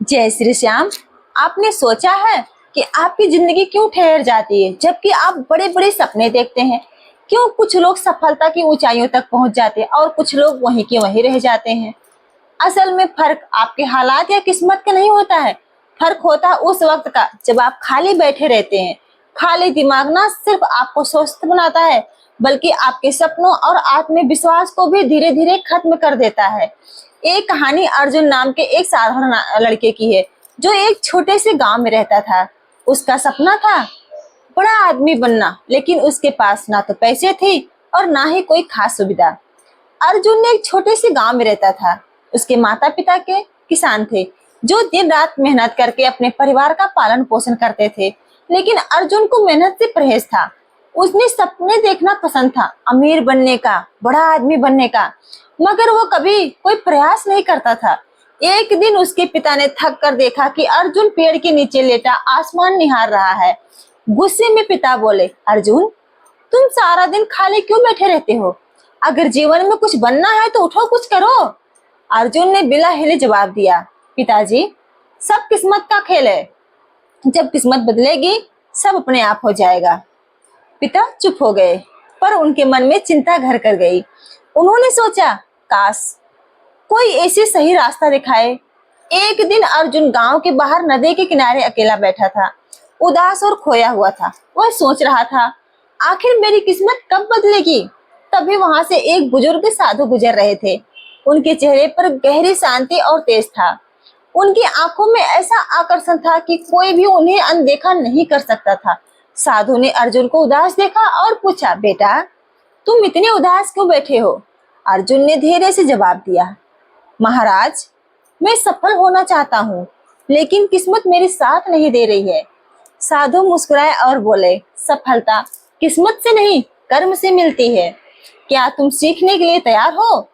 जय श्री श्याम। आपने सोचा है कि आपकी जिंदगी क्यों ठहर जाती है जबकि आप बड़े बड़े सपने देखते हैं? क्यों कुछ लोग सफलता की ऊंचाइयों तक पहुंच जाते हैं और कुछ लोग वहीं के वहीं रह जाते हैं? असल में फर्क आपके हालात या किस्मत का नहीं होता है। फर्क होता है उस वक्त का जब आप खाली बैठे रहते हैं। खाली दिमाग ना सिर्फ आपको स्वस्थ बनाता है बल्कि आपके सपनों और आत्मविश्वास को भी धीरे धीरे खत्म कर देता है। एक कहानी अर्जुन नाम के एक साधारण लड़के की है जो एक छोटे से गांव में रहता था। उसका सपना था बड़ा आदमी बनना, लेकिन उसके पास ना तो पैसे थे और ना ही कोई खास सुविधा। अर्जुन ने एक छोटे से गांव में रहता था। उसके माता पिता के किसान थे जो दिन रात मेहनत करके अपने परिवार का पालन पोषण करते थे। लेकिन अर्जुन को मेहनत से परहेज था। उसने सपने देखना पसंद था, अमीर बनने का, बड़ा आदमी बनने का, मगर वो कभी कोई प्रयास नहीं करता था। एक दिन उसके पिता ने थक कर देखा कि अर्जुन पेड़ के नीचे लेटा आसमान निहार रहा है। गुस्से में पिता बोले, अर्जुन, तुम सारा दिन खाली क्यों बैठे रहते हो? अगर जीवन में कुछ बनना है तो उठो, कुछ करो। अर्जुन ने बिना हिले जवाब दिया, पिताजी, सब किस्मत का खेल है। जब किस्मत बदलेगी सब अपने आप हो जाएगा। पिता चुप हो गए, पर उनके मन में चिंता घर कर गई। उन्होंने सोचा, काश कोई ऐसे सही रास्ता दिखाए। एक दिन अर्जुन गांव के बाहर नदी के किनारे अकेला बैठा था, उदास और खोया हुआ था। वह सोच रहा था, आखिर मेरी किस्मत कब बदलेगी? तभी वहां से एक बुजुर्ग साधु गुजर रहे थे। उनके चेहरे पर गहरी शांति और तेज था। उनकी आंखों में ऐसा आकर्षण था कि कोई भी उन्हें अनदेखा नहीं कर सकता था। साधु ने अर्जुन को उदास देखा और पूछा, बेटा, तुम इतने उदास क्यों बैठे हो? अर्जुन ने धीरे से जवाब दिया, महाराज, मैं सफल होना चाहता हूँ, लेकिन किस्मत मेरे साथ नहीं दे रही है। साधु मुस्कुराए और बोले, सफलता किस्मत से नहीं, कर्म से मिलती है। क्या तुम सीखने के लिए तैयार हो?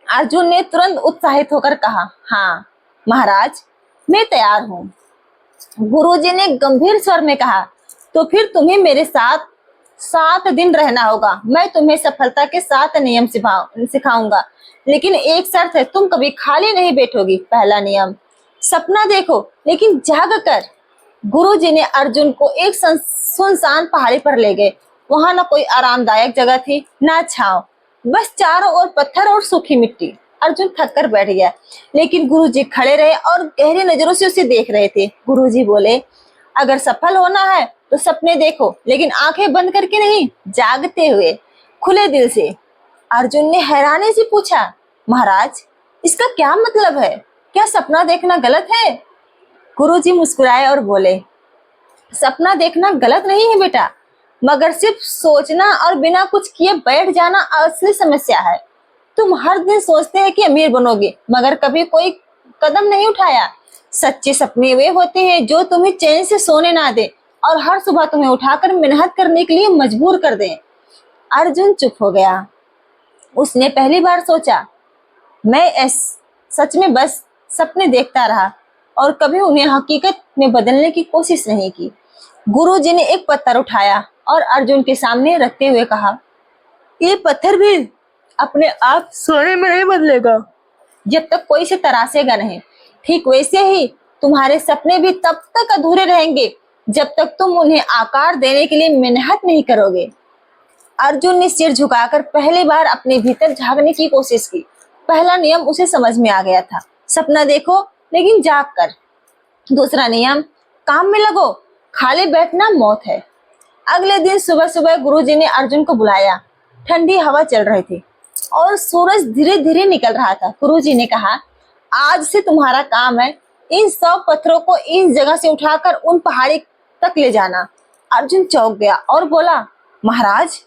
अर्जुन ने तुरंत उत्साहित होकर कहा, हाँ महाराज, मैं तैयार हूँ। गुरुजी ने गंभीर स्वर में कहा, तो फिर तुम्हें मेरे साथ 7 दिन रहना होगा। मैं तुम्हें सफलता के 7 नियम सिखाऊंगा, लेकिन एक शर्त है, तुम कभी खाली नहीं बैठोगी। पहला नियम, सपना देखो लेकिन जाग कर। गुरुजी ने अर्जुन को एक सुनसान पहाड़ी पर ले गए। वहां ना कोई आरामदायक जगह थी, ना छांव, बस चारों ओर पत्थर और सूखी मिट्टी। अर्जुन थक कर बैठ गया, लेकिन गुरुजी खड़े रहे और गहरी नजरों से उसे देख रहे थे। गुरुजी बोले, अगर सफल होना है तो सपने देखो, लेकिन आंखें बंद करके नहीं, जागते हुए, खुले दिल से। अर्जुन ने हैरानी से पूछा, महाराज, इसका क्या मतलब है? क्या सपना देखना गलत है? गुरुजी मुस्कुराए और बोले, सपना देखना गलत नहीं है बेटा, मगर सिर्फ सोचना और बिना कुछ किए बैठ जाना असली समस्या है। तुम हर दिन सोचते हैं कि अमीर बनोगे, मगर कभी कोई कदम नहीं उठाया। सच्चे सपने वे होते हैं जो तुम्हें चैन से सोने ना दे और हर सुबह तुम्हें उठाकर मेहनत करने के लिए मजबूर कर दें। अर्जुन चुप हो गया। उसने पहली बार सोचा, मैं सच में बस सपने देखता रहा और कभी उन्हें हकीकत में बदलने की कोशिश नहीं की। गुरुजी ने एक पत्थर उठाया और अर्जुन के सामने रखते हुए कहा, ये पत्थर भी अपने आप सोने में नहीं बदलेगा जब तक कोई इसे तराशेगा नहीं। ठीक वैसे ही तुम्हारे सपने भी तब तक अधूरे रहेंगे जब तक तुम उन्हें आकार देने के लिए मेहनत नहीं करोगे। अर्जुन ने सिर झुकाकर पहली बार अपने भीतर झांकने की कोशिश की। पहला नियम उसे समझ में आ गया था, सपना देखो लेकिन जाग कर। दूसरा नियम, काम में लगो, खाली बैठना मौत है। अगले दिन सुबह सुबह गुरुजी ने अर्जुन को बुलाया। ठंडी हवा चल रही थी और सूरज धीरे धीरे निकल रहा था। गुरुजी ने कहा, आज से तुम्हारा काम है इन 100 पत्थरों को इस जगह से उठाकर उन पहाड़ी तक ले जाना। अर्जुन चौंक गया और बोला, महाराज,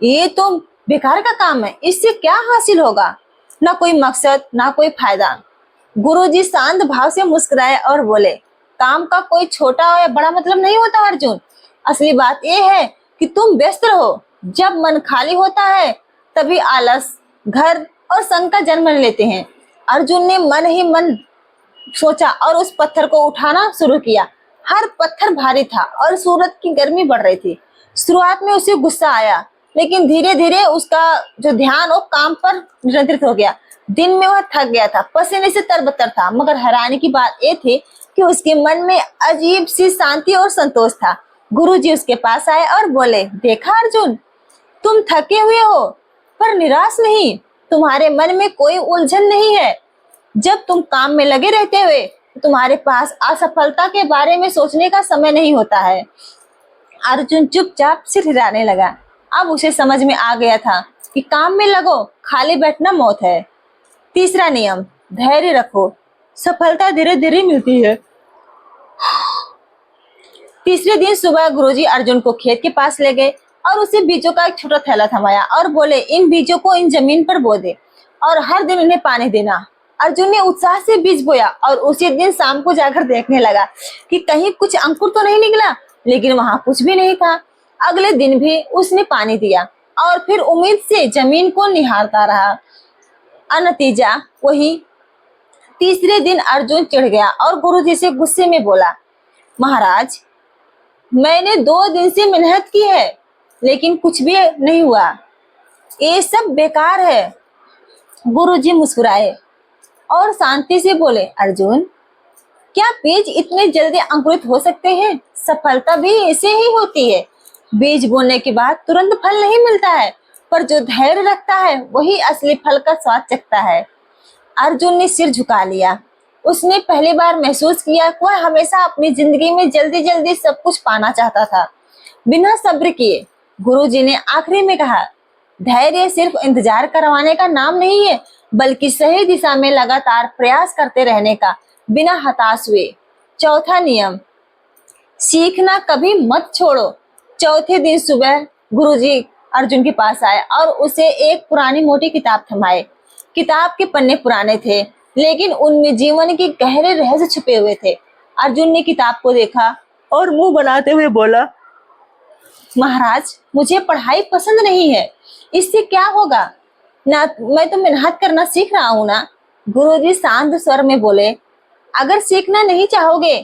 ये तो बेकार का काम है, इससे क्या हासिल होगा? ना कोई मकसद, ना कोई फायदा। गुरुजी शांत भाव से मुस्कुराए और बोले, काम का कोई छोटा या बड़ा मतलब नहीं होता अर्जुन। असली बात यह है कि तुम व्यस्त रहो। जब मन खाली होता है तभी आलस, घर और संकट जन्म लेते हैं। अर्जुन ने मन ही मन सोचा और उस पत्थर को उठाना शुरू किया। हर पत्थर भारी था और सूरज की गर्मी बढ़ रही थी। शुरुआत में उसे गुस्सा आया, लेकिन धीरे धीरे उसका जो ध्यान वो काम पर नियंत्रित हो गया। दिन में वह थक गया था, पसीने से तरबतर था, मगर हैरानी की बात यह थी कि उसके मन में अजीब सी शांति और संतोष था। गुरुजी उसके पास आए और बोले, देखा अर्जुन, तुम थके हुए हो पर निराश नहीं, तुम्हारे मन में कोई उलझन नहीं है। जब तुम काम में लगे रहते हुए तो तुम्हारे पास असफलता के बारे में सोचने का समय नहीं होता है। अर्जुन चुपचाप सिर हिलाने लगा। अब उसे समझ में आ गया था कि काम में लगो, खाली बैठना मौत है। तीसरा नियम, धैर्य रखो, सफलता धीरे धीरे मिलती है। तीसरे दिन सुबह गुरुजी अर्जुन को खेत के पास ले गए और उसे बीजों का एक छोटा थैला थमाया और बोले, इन बीजों को इन जमीन पर बो दे और हर दिन इन्हें पानी देना। अर्जुन ने उत्साह से बीज बोया और उसी दिन शाम को जाकर देखने लगा कि कहीं कुछ अंकुर तो नहीं निकला, लेकिन वहां कुछ भी नहीं था। अगले दिन भी उसने पानी दिया और फिर उम्मीद से जमीन को निहारता रहा। नतीजा वही। तीसरे दिन अर्जुन चिढ़ गया और गुरुजी से गुस्से में बोला, महाराज, मैंने 2 दिन से मेहनत की है लेकिन कुछ भी नहीं हुआ, ये सब बेकार है। गुरुजी मुस्कुराए और शांति से बोले, अर्जुन, क्या बीज इतने जल्दी अंकुरित हो सकते हैं? सफलता भी ऐसे ही होती है। बीज बोने के बाद तुरंत फल नहीं मिलता है, पर जो धैर्य रखता है वही असली फल का स्वाद चखता है। अर्जुन ने सिर झुका लिया। उसने पहली बार महसूस किया कि वह हमेशा अपनी जिंदगी में जल्दी जल्दी सब कुछ पाना चाहता था, बिना सब्र किए। गुरुजी ने आखिरी में कहा, धैर्य सिर्फ इंतजार करवाने का नाम नहीं है, बल्कि सही दिशा में लगातार प्रयास करते रहने का, बिना हताश हुए। चौथा नियम, सीखना कभी मत छोड़ो। चौथे दिन सुबह गुरुजी अर्जुन के पास आए और उसे एक पुरानी मोटी किताब थमाए। किताब के पन्ने पुराने थे, लेकिन उनमें जीवन के गहरे रहस्य छुपे हुए थे। अर्जुन ने किताब को देखा और मुंह बनाते हुए बोला, महाराज, मुझे पढ़ाई पसंद नहीं है, इससे क्या होगा ना, मैं तो मेहनत करना सीख रहा हूँ ना। गुरुजी शांत स्वर में बोले, अगर सीखना नहीं चाहोगे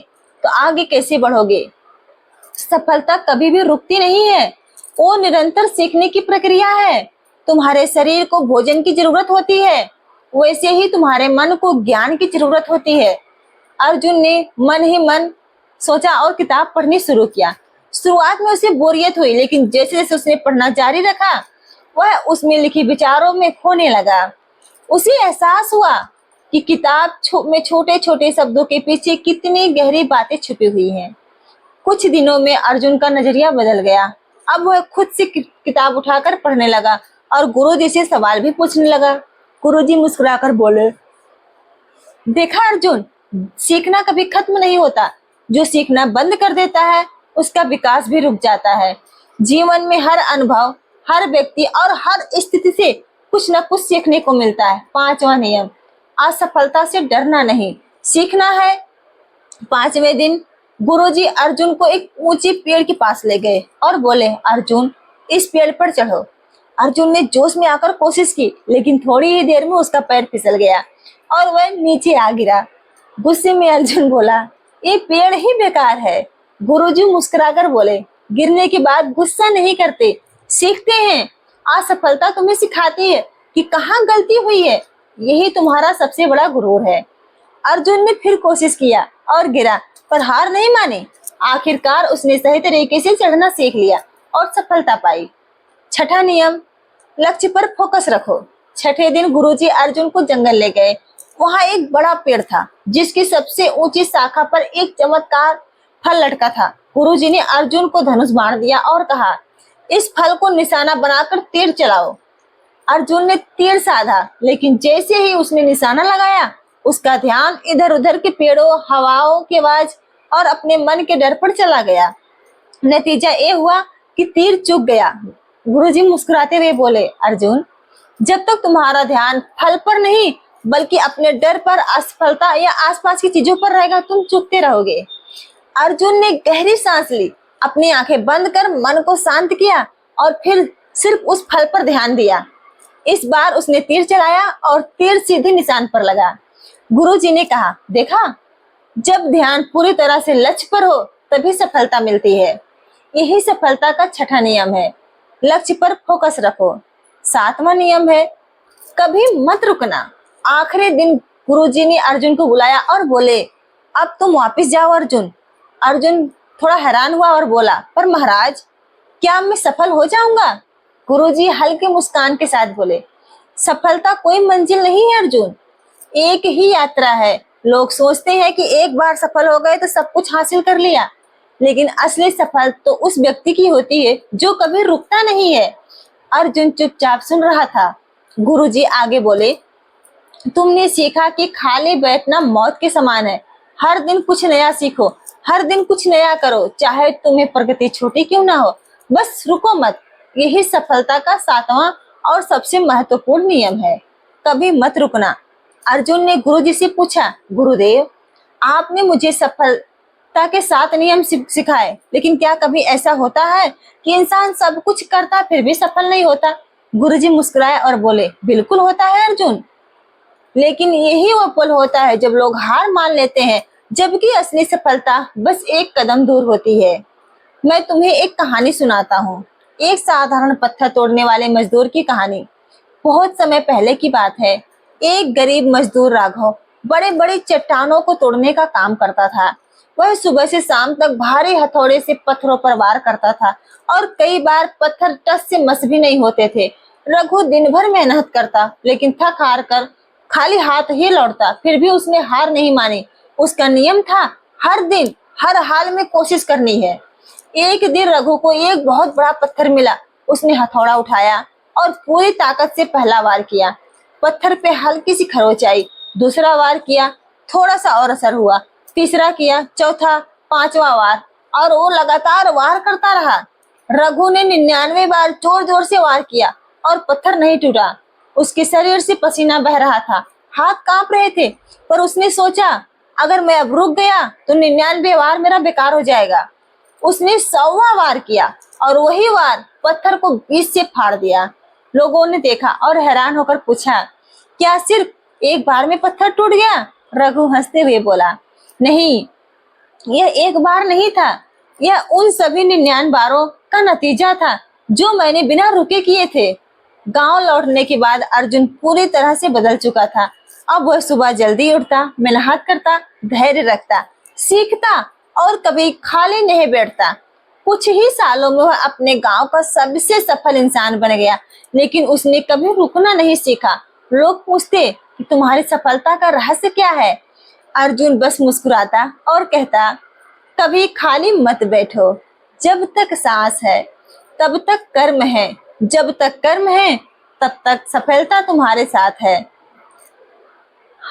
तो आगे कैसे बढ़ोगे? सफलता कभी भी रुकती नहीं है, वो निरंतर सीखने की प्रक्रिया है। तुम्हारे शरीर को भोजन की जरूरत होती है, वैसे ही तुम्हारे मन को ज्ञान की जरूरत होती है। अर्जुन ने मन ही मन सोचा और किताब पढ़नी शुरू किया। शुरुआत में उसे बोरियत हुई, लेकिन जैसे जैसे उसने पढ़ना जारी रखा, वह उसमें लिखी विचारों में खोने लगा। उसे एहसास हुआ कि किताब में छोटे छोटे शब्दों के पीछे कितनी गहरी बातें छुपी हुई हैं। कुछ दिनों में अर्जुन का नजरिया बदल गया। अब वह खुद से किताब उठाकर पढ़ने लगा और गुरुजी से सवाल भी पूछने लगा। गुरुजी मुस्कुराकर बोले, देखा अर्जुन, सीखना कभी खत्म नहीं होता। जो सीखना बंद कर देता है उसका विकास भी रुक जाता है। जीवन में हर अनुभव, हर व्यक्ति और हर स्थिति से कुछ न कुछ सीखने को मिलता है। 5वां नियम, असफलता से डरना नहीं, सीखना है। 5वें दिन गुरुजी अर्जुन को एक ऊंची पेड़ के पास ले गए और बोले, अर्जुन, इस पेड़ पर चढ़ो। अर्जुन ने जोश में आकर कोशिश की, लेकिन थोड़ी ही देर में उसका पैर फिसल गया और वह नीचे आ गिरा। गुस्से में अर्जुन बोला, ये पेड़ ही बेकार है। गुरुजी मुस्कुराकर बोले, गिरने के बाद गुस्सा नहीं करते, सीखते हैं। असफलता तुम्हें सिखाती है कि कहाँ गलती हुई है, यही तुम्हारा सबसे बड़ा गुरूर है। अर्जुन ने फिर कोशिश किया और गिरा, पर हार नहीं मानी। आखिरकार उसने सही तरीके से चढ़ना सीख लिया और सफलता पाई। 6ठा नियम, लक्ष्य पर फोकस रखो। 6ठे दिन गुरुजी अर्जुन को जंगल ले गए। वहां एक बड़ा पेड़ था जिसकी सबसे ऊंची शाखा पर एक चमत्कार फल लटका था। गुरुजी ने अर्जुन को धनुष बाण दिया और कहा, इस फल को निशाना बनाकर तीर चलाओ। अर्जुन ने तीर साधा, लेकिन जैसे ही उसने निशाना लगाया, उसका ध्यान इधर उधर के पेड़ों, हवाओं की आवाज और अपने मन के डर पर चला गया। नतीजा ये हुआ कि तीर चूक गया। गुरुजी मुस्कुराते हुए बोले, अर्जुन, जब तक तुम्हारा ध्यान फल पर नहीं बल्कि अपने डर पर, असफलता या आसपास की चीजों पर रहेगा, तुम चूकते रहोगे। अर्जुन ने गहरी सांस ली, अपनी आंखें बंद कर मन को शांत किया और फिर सिर्फ उस फल पर ध्यान दिया। इस बार उसने तीर चलाया और तीर सीधे निशान पर लगा। गुरुजी ने कहा, देखा, जब ध्यान पूरी तरह से लक्ष्य पर हो तभी सफलता मिलती है। यही सफलता का 6ठा नियम है, लक्ष्य पर फोकस रखो। 7वां नियम है, कभी मत रुकना। आखिरी दिन गुरुजी ने अर्जुन को बुलाया और बोले, अब तुम वापस जाओ अर्जुन। अर्जुन थोड़ा हैरान हुआ और बोला, पर महाराज क्या मैं सफल हो जाऊंगा? गुरुजी हल्के मुस्कान के साथ बोले, सफलता कोई मंजिल नहीं है अर्जुन, एक ही यात्रा है। लोग सोचते हैं कि एक बार सफल हो गए तो सब कुछ हासिल कर लिया, लेकिन असली सफल तो उस व्यक्ति की होती है जो कभी रुकता नहीं है। अर्जुन चुपचाप सुन रहा था। गुरुजी आगे बोले, तुमने सीखा कि खाली बैठना मौत के समान है। हर दिन कुछ नया सीखो, हर दिन कुछ नया करो, चाहे तुम्हें प्रगति छोटी क्यों ना हो। बस रुको मत। यही सफलता का 7वां और सबसे महत्वपूर्ण नियम है, कभी मत रुकना। अर्जुन ने गुरुजी से पूछा, गुरुदेव आपने मुझे सफलता के 7 नियम सिखाए, लेकिन क्या कभी ऐसा होता है कि इंसान सब कुछ करता फिर भी सफल नहीं होता? गुरुजी मुस्कुराए और बोले, बिल्कुल होता है अर्जुन, लेकिन यही वो पल होता है जब लोग हार मान लेते हैं, जबकि असली सफलता बस एक कदम दूर होती है। मैं तुम्हें एक कहानी सुनाता हूँ, एक साधारण पत्थर तोड़ने वाले मजदूर की कहानी। बहुत समय पहले की बात है। एक गरीब मजदूर राघव बड़े बड़े चट्टानों को तोड़ने का काम करता था। वह सुबह से शाम तक भारी हथौड़े से पत्थरों पर वार करता था और कई बार पत्थर टस से मस भी नहीं होते थे। रघु दिन भर मेहनत करता, लेकिन थक हार कर खाली हाथ ही लौटता। फिर भी उसने हार नहीं मानी। उसका नियम था, हर दिन हर हाल में कोशिश करनी है। एक दिन रघु को एक बहुत बड़ा पत्थर मिला। उसने हथौड़ा उठाया और पूरी ताकत से पहला वार किया। पत्थर पे हल्की सी खरोच आई। दूसरा वार किया, थोड़ा सा और असर हुआ। तीसरा किया, चौथा, 5वां वार, और वो लगातार वार करता रहा। रघु ने 99 बार जोर जोर से वार किया और पत्थर नहीं टूटा। उसके शरीर से पसीना बह रहा था, हाथ कांप रहे थे, पर उसने सोचा, अगर मैं अब रुक गया तो 99 वार मेरा बेकार हो जाएगा। उसने 100वां वार किया और वही वार पत्थर को बीच से फाड़ दिया। लोगों ने देखा और हैरान होकर पूछा, क्या सिर्फ एक बार में पत्थर टूट गया? रघु हंसते हुए बोला, नहीं, यह एक बार नहीं था, यह उन सभी 99 बारों का नतीजा था जो मैंने बिना रुके किए थे। गांव लौटने के बाद अर्जुन पूरी तरह से बदल चुका था। अब वह सुबह जल्दी उठता, मेहनत करता, धैर्य रखता, सीखता और कभी खाली नहीं बैठता। कुछ ही सालों में वह अपने गांव का सबसे सफल इंसान बन गया, लेकिन उसने कभी रुकना नहीं सीखा। लोग पूछते कि तुम्हारी सफलता का रहस्य क्या है? अर्जुन बस मुस्कुराता और कहता, कभी खाली मत बैठो, जब तक सांस है तब तक कर्म है, जब तक कर्म है तब तक सफलता तुम्हारे साथ है।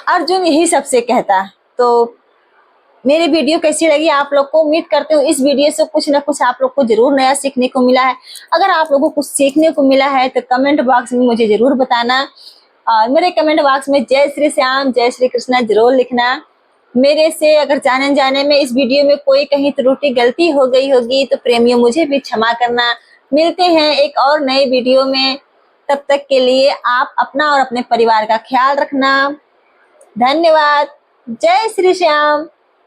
अर्जुन यही सबसे कहता। तो मेरी वीडियो कैसी लगी आप लोग को? उम्मीद करते हूँ इस वीडियो से कुछ ना कुछ आप लोग को जरूर नया सीखने को मिला है। अगर आप लोगों को कुछ सीखने को मिला है तो कमेंट बॉक्स में मुझे जरूर बताना, और मेरे कमेंट बॉक्स में जय श्री श्याम, जय श्री कृष्णा जरूर लिखना। मेरे से अगर जाने में इस वीडियो में कोई कहीं त्रुटि गलती हो गई होगी तो प्रेमियों मुझे भी क्षमा करना। मिलते हैं एक और नए वीडियो में, तब तक के लिए आप अपना और अपने परिवार का ख्याल रखना। धन्यवाद। जय श्री श्याम।